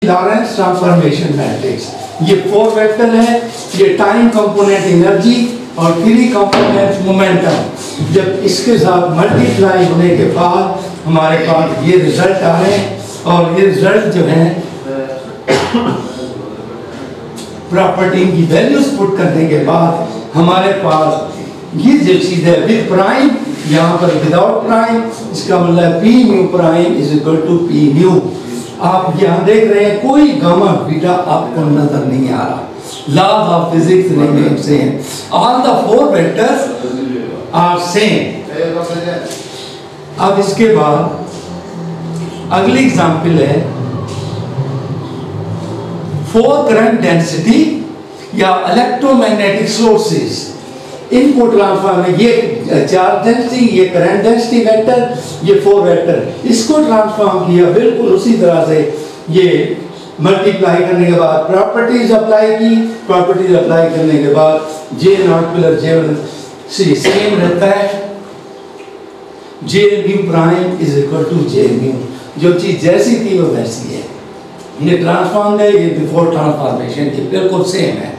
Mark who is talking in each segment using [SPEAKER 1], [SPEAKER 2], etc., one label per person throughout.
[SPEAKER 1] Lorentz transformation matrix, ये 4 vector है, ये टाइम कंपोनेंट एनर्जी और 3 कंपोनेंट मोमेंटम। जब इसके साथ मल्टीप्लाई होने के बाद हमारे पास ये रिजल्ट आ रहे हैं और ये रिजल्ट जो है प्रॉपर्टी की वैल्यूज पुट करने के बाद हमारे पास ये जो चीज है विद प्राइम, यहाँ पर विदाउट प्राइम, इसका मतलब P mu prime is equal to P mu. आप यहाँ देख रहे हैं कोई गामा बीटा आपको नजर नहीं आ रहा। Laws of physics remain same, all the 4 vectors are same. अब इसके बाद अगली एग्जांपल है 4 करंट डेंसिटी या इलेक्ट्रोमैग्नेटिक सोर्सेस, इनको ट्रांसफॉर्म, ये चार्ज डेंसिटी, ये करंट डेंसिटी वेक्टर, ये 4 वेक्टर, इसको ट्रांसफॉर्म किया बिल्कुल उसी तरह से। ये मल्टीप्लाई करने के बाद प्रॉपर्टीज अप्लाई की, प्रॉपर्टीज अप्लाई करने के बाद J not plus J same रहता है, J mu prime is equal to J mu. जो चीज जैसी थी वो वैसी है। ये ट्रांसफॉर्म है, ये बिफोर ट्रांसफॉर्मेशन की बिल्कुल सेम है।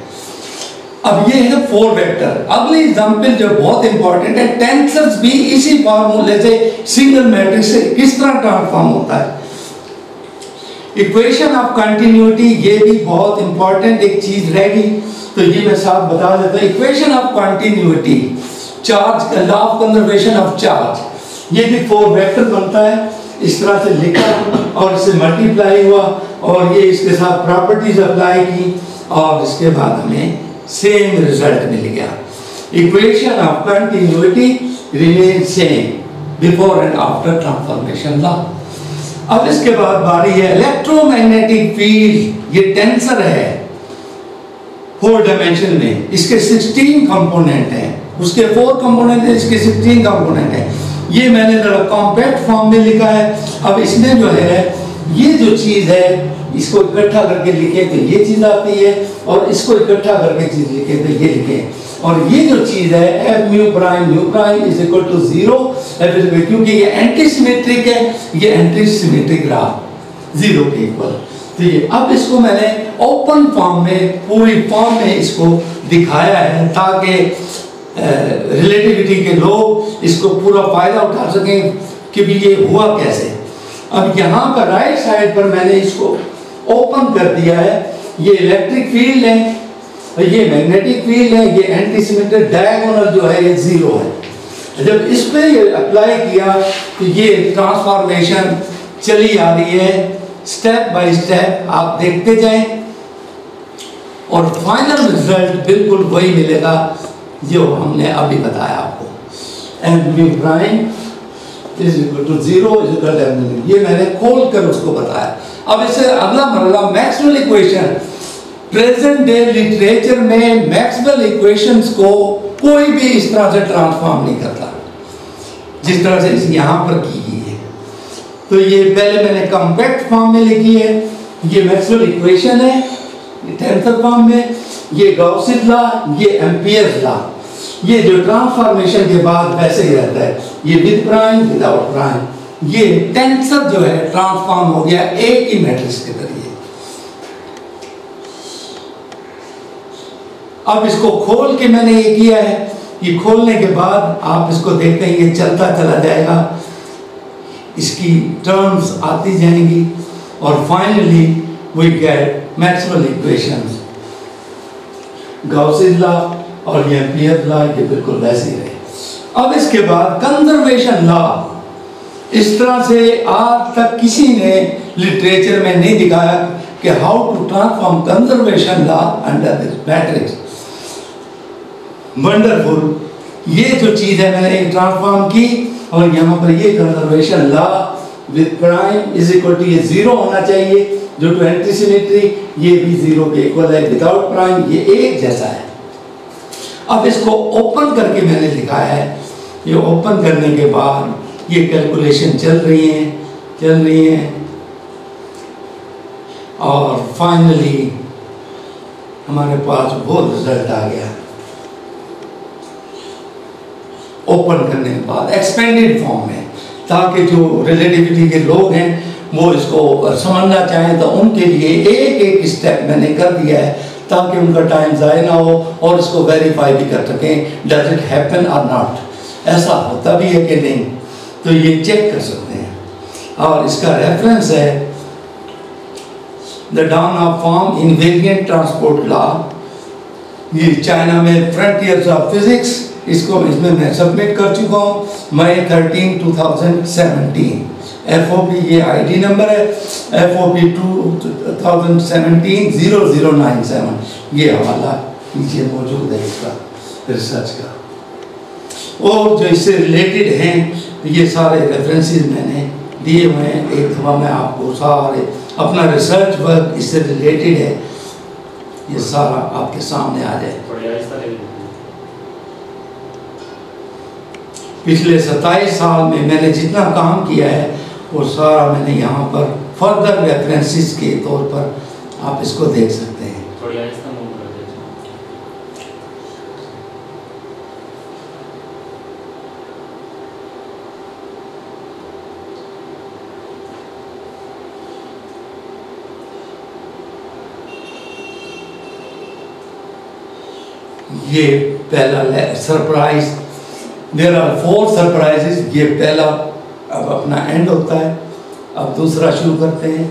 [SPEAKER 1] अब ये है 4 वेक्टर। अगली एग्जांपल जो बहुत इंपॉर्टेंट है, टेंसर्स भी इसी फार्मूले से सिंगल मैट्रिक्स से किस तरह ट्रांसफॉर्म होता है। इक्वेशन ऑफ कंटिन्यूटी, ये भी बहुत इंपॉर्टेंट एक चीज रहेगी, तो ये मैं साफ बता देता हूं। Equation of continuity, charge, law of conservation of charge, ये भी 4 वेक्टर बनता है। इस तरह से लिखा और इससे मल्टीप्लाई हुआ और ये इसके साथ प्रॉपर्टीज अप्लाई की और इसके बाद हमें सेम रिजल्ट मिल गया। Equation of continuity remain same before and after transformation law. अब इसके बाद बारी है इलेक्ट्रोमैग्नेटिक फील्ड। ये टेंसर है 4 डायमेंशन में, इसके 16 कंपोनेंट हैं, उसके 4 कंपोनेंट है, इसके 16 कंपोनेंट है। ये मैंने जरा कॉम्पैक्ट फॉर्म में लिखा है। अब इसमें जो है ये जो चीज है, इसको इकट्ठा करके लिखे तो ये चीज आती है और इसको इकट्ठा करके चीज लिखे तो ये लिखे। और ये जो चीज है F mu prime is equal to 0, क्योंकि ये एंटी सिमेट्रिक है, ये एंटी सिमेट्रिक रहा 0 के इक्वल। तो ये अब इसको मैंने ओपन फॉर्म में, पूरी फॉर्म में इसको दिखाया है ताकि रिलेटिविटी के लोग इसको पूरा फायदा उठा सकें कि भी ये हुआ कैसे। अब यहाँ पर राइट साइड पर मैंने इसको ओपन कर दिया है। ये इलेक्ट्रिक फील्ड है, ये मैग्नेटिक फील्ड है, ये एंटी सिमेट्रिक डायगोनल जो है ये 0 है। जब इस पे अप्लाई किया तो ये ट्रांसफॉर्मेशन चली आ रही है स्टेप बाय स्टेप, आप देखते जाएं और फाइनल रिजल्ट बिल्कुल वही मिलेगा जो हमने अभी बताया आपको। M mu prime is equal to 0 is equal to M mu, ये मैंने खोल कर उसको बताया। अब इससे अगला मरला Maxwell equation. Present day literature में मैक्सवेल इक्वेशंस को कोई भी इस तरह से ट्रांसफॉर्म नहीं करता जिस तरह से यहाँ पर की गई है। तो ये पहले मैंने कॉम्पैक्ट फॉर्म में लिखी है, ये मैक्सवेल इक्वेशन है टेंसर फॉर्म में, ये गॉसिस लॉ, ये एम्पियर्स लॉ। ये जो ट्रांसफॉर्मेशन के बाद वैसे ही रहता है, ये विद प्राइम विदाउट प्राइम। ये टेंसर जो है ट्रांसफॉर्म हो गया एक ही मैट्रिक्स के जरिए। अब इसको खोल के मैंने ये किया है, ये खोलने के बाद आप इसको देखते हैं ये चलता चला जाएगा, इसकी टर्म्स आती जाएंगी और finally we get Maxwell equations. Gauss's law और ये एम्पियर लॉ ये बिल्कुल वैसे ही रहे। अब इसके बाद कंजर्वेशन लॉ, इस तरह से आज तक किसी ने लिटरेचर में नहीं दिखाया कि how to transform conservation law under this matrix. Wonderful. ये जो चीज है मैंने ट्रांसफॉर्म की और यहाँ पर ये conservation law with prime is equal to, ये 0 होना चाहिए जो टू एंटी सिमेट्री, ये भी 0 के इक्वल है। विदाउट प्राइम ये एक जैसा है। अब इसको ओपन करके मैंने दिखाया है। ये ओपन करने के बाद ये कैलकुलेशन चल रही है और फाइनली हमारे पास वो रिजल्ट आ गया ओपन करने के बाद एक्सपेंडेड फॉर्म में, ताकि जो रिलेटिविटी के लोग हैं वो इसको समझना चाहें तो उनके लिए एक एक स्टेप मैंने कर दिया है ताकि उनका टाइम ज़ाया ना हो और इसको वेरीफाई भी कर सकें डज इट हैपन और नॉट, ऐसा होता भी है कि नहीं, तो ये चेक कर सकते हैं। और इसका रेफरेंस है the down of form invariant transport law, ये चाइना में फ्रंटियर्स ऑफ फिजिक्स, इसको इसमें मैं सबमिट कर चुका हूँ मई 13, 2017। FOP ये आईडी नंबर है FOP 2017 0097, ये हवाला नीचे मौजूद है इसका रिसर्च का। और जो इससे रिलेटेड हैं ये सारे रेफरेंसेस मैंने दिए हुए हैं, एक दफ़ा मैं आपको सारे अपना रिसर्च वर्क इससे रिलेटेड है ये सारा आपके सामने आ जाए। पिछले 27 साल में मैंने जितना काम किया है वो सारा मैंने यहाँ पर फर्दर रेफरेंसेस के तौर पर आप इसको देख सकते हैं। ये पहला सरप्राइज, देयर आर 4 सरप्राइजेस, ये पहला अब अपना एंड होता है। अब दूसरा शुरू करते हैं।